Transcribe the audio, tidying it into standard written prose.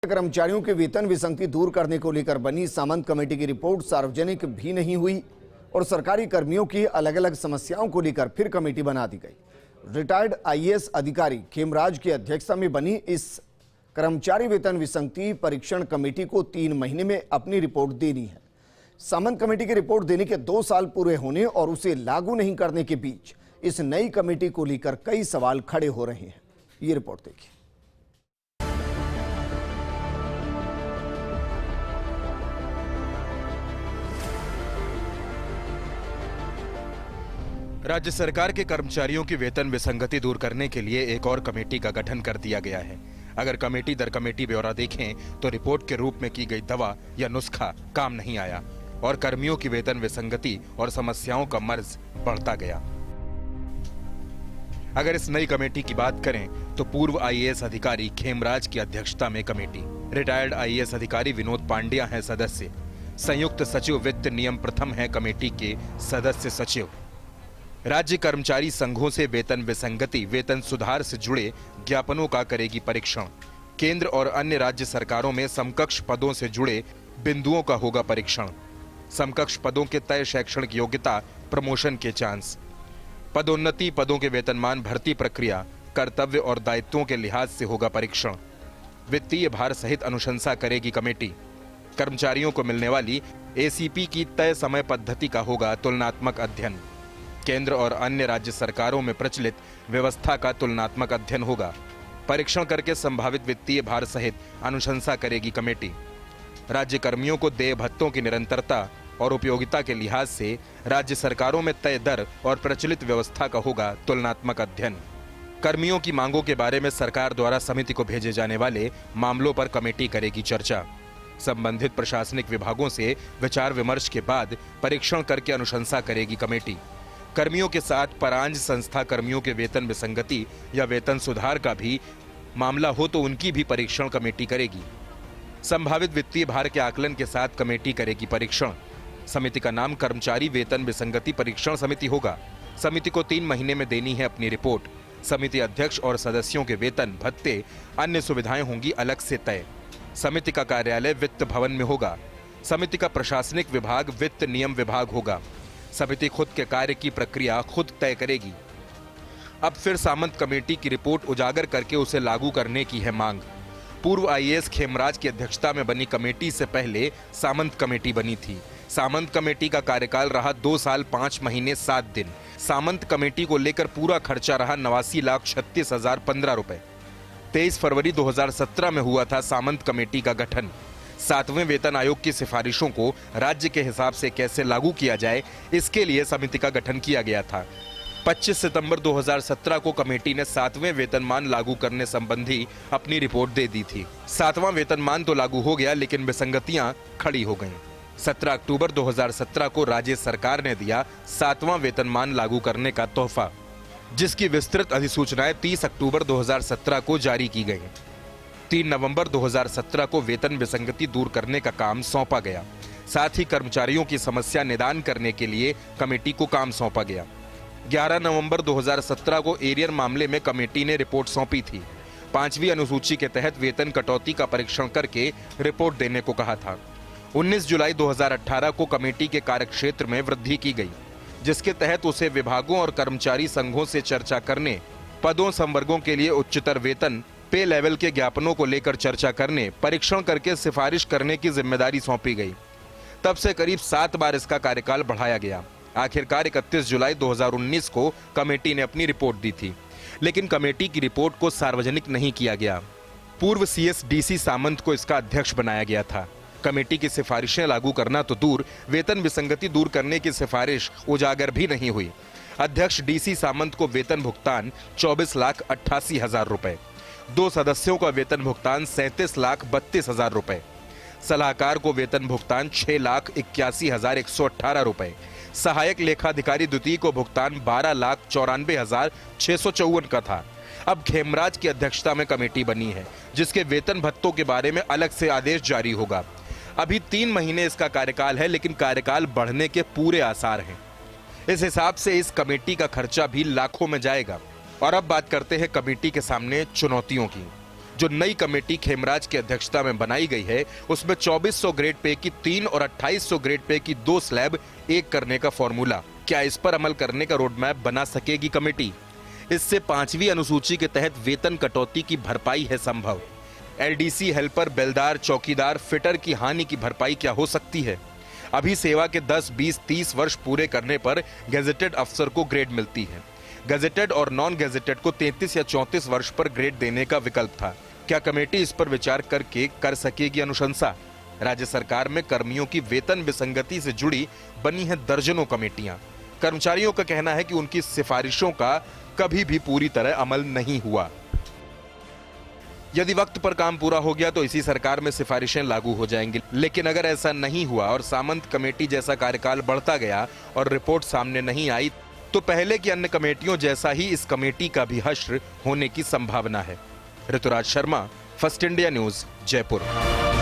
कर्मचारियों के वेतन विसंगति दूर करने को लेकर बनी सामंत कमेटी की रिपोर्ट सार्वजनिक भी नहीं हुई और सरकारी कर्मियों की अलग अलग समस्याओं को लेकर फिर कमेटी बना दी गई। रिटायर्ड आईएएस अधिकारी खेमराज की अध्यक्षता में बनी इस कर्मचारी वेतन विसंगति परीक्षण कमेटी को 3 महीने में अपनी रिपोर्ट देनी है। सामंत कमेटी की रिपोर्ट देने के 2 साल पूरे होने और उसे लागू नहीं करने के बीच इस नई कमेटी को लेकर कई सवाल खड़े हो रहे हैं। ये रिपोर्ट देखिए। राज्य सरकार के कर्मचारियों की वेतन विसंगति दूर करने के लिए एक और कमेटी का गठन कर दिया गया है। अगर कमेटी दर कमेटी ब्यौरा देखें तो रिपोर्ट के रूप में की गई दवा या नुस्खा काम नहीं आया और कर्मियों की वेतन विसंगति और समस्याओं का मर्ज बढ़ता गया। अगर इस नई कमेटी की बात करें तो पूर्व आईएएस अधिकारी खेमराज की अध्यक्षता में कमेटी, रिटायर्ड आईएएस अधिकारी विनोद पांड्या हैं सदस्य, संयुक्त सचिव वित्त नियम प्रथम है कमेटी के सदस्य सचिव। राज्य कर्मचारी संघों से वेतन विसंगति, वेतन सुधार से जुड़े ज्ञापनों का करेगी परीक्षण। केंद्र और अन्य राज्य सरकारों में समकक्ष पदों से जुड़े बिंदुओं का होगा परीक्षण। समकक्ष पदों के तय शैक्षणिक योग्यता, प्रमोशन के चांस, पदोन्नति, पदों के वेतनमान, भर्ती प्रक्रिया, कर्तव्य और दायित्वों के लिहाज से होगा परीक्षण। वित्तीय भार सहित अनुशंसा करेगी कमेटी। कर्मचारियों को मिलने वाली एसीपी की तय समय पद्धति का होगा तुलनात्मक अध्ययन। केंद्र और अन्य राज्य सरकारों में प्रचलित व्यवस्था का तुलनात्मक अध्ययन होगा। परीक्षण करके संभावित वित्तीय भार सहित अनुशंसा करेगी कमेटी। राज्य कर्मियों को देय भत्तों की निरंतरता और उपयोगिता के लिहाज से राज्य सरकारों में तय दर और प्रचलित व्यवस्था का होगा तुलनात्मक अध्ययन। कर्मियों की मांगों के बारे में सरकार द्वारा समिति को भेजे जाने वाले मामलों पर कमेटी करेगी चर्चा। संबंधित प्रशासनिक विभागों से विचार विमर्श के बाद परीक्षण करके अनुशंसा करेगी कमेटी। कर्मियों के साथ परांज संस्था कर्मियों के वेतन विसंगति या वेतन सुधार का भी मामला हो तो उनकी भी परीक्षण कमेटी करेगी। संभावित वित्तीय भार के आकलन के साथ कमेटी करेगी परीक्षण। समिति का नाम कर्मचारी वेतन विसंगति परीक्षण समिति होगा। समिति को 3 महीने में देनी है अपनी रिपोर्ट। समिति अध्यक्ष और सदस्यों के वेतन, भत्ते, अन्य सुविधाएं होंगी अलग से तय। समिति का कार्यालय वित्त भवन में होगा। समिति का प्रशासनिक विभाग वित्त नियम विभाग होगा। समिति खुद के कार्य की प्रक्रिया खुद तय करेगी। अब फिर सामंत कमेटी की रिपोर्ट उजागर करके उसे लागू करने की है मांग। पूर्व आईएएस खेमराज की अध्यक्षता में बनी कमेटी से पहले सामंत कमेटी बनी थी। सामंत कमेटी का कार्यकाल रहा 2 साल 5 महीने 7 दिन। सामंत कमेटी को लेकर पूरा खर्चा रहा 89,36,015 रुपए। 23 फरवरी 2017 में हुआ था सामंत कमेटी का गठन। 7वें वेतन आयोग की सिफारिशों को राज्य के हिसाब से कैसे लागू किया जाए, इसके लिए समिति का गठन किया गया था। 25 सितंबर 2017 को कमेटी ने 7वें वेतनमान लागू करने संबंधी अपनी रिपोर्ट दे दी थी। 7वां वेतनमान तो लागू हो गया लेकिन विसंगतियां खड़ी हो गईं। 17 अक्टूबर 2017 को राज्य सरकार ने दिया 7वां वेतनमान लागू करने का तोहफा, जिसकी विस्तृत अधिसूचनाएं 30 अक्टूबर 2017 को जारी की गई। 3 नवंबर 2017 को वेतन विसंगति दूर करने का काम सौंपा गया। साथ ही कर्मचारियों की समस्या निदान करने के लिए कमेटी को काम सौंपा गया। 11 नवंबर 2017 को एरियर मामले में कमेटी ने रिपोर्ट सौंपी थी। 5वीं अनुसूची के तहत वेतन कटौती का परीक्षण करके रिपोर्ट देने को कहा था। 19 जुलाई 2018 को कमेटी के कार्यक्षेत्र में वृद्धि की गई, जिसके तहत उसे विभागों और कर्मचारी संघों से चर्चा करने, पदों संवर्गों के लिए उच्चतर वेतन पे लेवल के ज्ञापनों को लेकर चर्चा करने, परीक्षण करके सिफारिश करने की जिम्मेदारी सौंपी गई। तब से करीब 7 बार इसका कार्यकाल बढ़ाया गया। आखिरकार 31 जुलाई 2019 को कमेटी ने अपनी रिपोर्ट दी थी, लेकिन कमेटी की रिपोर्ट को सार्वजनिक नहीं किया गया। पूर्व सीएस डीसी सामंत को इसका अध्यक्ष बनाया गया था। कमेटी की सिफारिशें लागू करना तो दूर, वेतन विसंगति दूर करने की सिफारिश उजागर भी नहीं हुई। अध्यक्ष डीसी सामंत को वेतन भुगतान 24,88,000 रुपए, 2 सदस्यों का वेतन भुगतान 37,32,000 रुपए, सलाहकार को वेतन भुगतान 6,81,118 रुपए, सहायक लेखाधिकारी द्वितीय को भुगतान 12,94,654 का था। अब खेमराज की अध्यक्षता में कमेटी बनी है, जिसके वेतन भत्तों के बारे में अलग से आदेश जारी होगा। अभी 3 महीने इसका कार्यकाल है, लेकिन कार्यकाल बढ़ने के पूरे आसार हैं। इस हिसाब से इस कमेटी का खर्चा भी लाखों में जाएगा। और अब बात करते हैं कमेटी के सामने चुनौतियों की। जो नई कमेटी खेमराज की अध्यक्षता में बनाई गई है, उसमें 2400 ग्रेड पे की 3 और 2800 ग्रेड पे की 2 स्लैब एक करने का फॉर्मूला। क्या इस पर अमल करने का रोडमैप बना सकेगी कमेटी? इससे 5वीं अनुसूची के तहत वेतन कटौती की भरपाई है संभव? एलडीसी, हेल्पर, बेलदार, चौकीदार, फिटर की हानि की भरपाई क्या हो सकती है? अभी सेवा के 10, 20, 30 वर्ष पूरे करने पर गैजेटेड अफसर को ग्रेड मिलती है। गैजेटेड और नॉन गैजेटेड को 33 या 34 वर्ष पर ग्रेड देने का विकल्प था। क्या कमेटी इस पर विचार करके कर सकेगी अनुशंसा? राज्य सरकार में कर्मियों की वेतन विसंगति से जुड़ी बनी है दर्जनों कमेटियां। कर्मचारियों का कहना है कि उनकी सिफारिशों का कभी भी पूरी तरह अमल नहीं हुआ। यदि वक्त पर काम पूरा हो गया तो इसी सरकार में सिफारिशें लागू हो जाएंगी, लेकिन अगर ऐसा नहीं हुआ और सामंत कमेटी जैसा कार्यकाल बढ़ता गया और रिपोर्ट सामने नहीं आई, तो पहले की अन्य कमेटियों जैसा ही इस कमेटी का भी हश्र होने की संभावना है। Rituraj Sharma, first India news, Jaipur.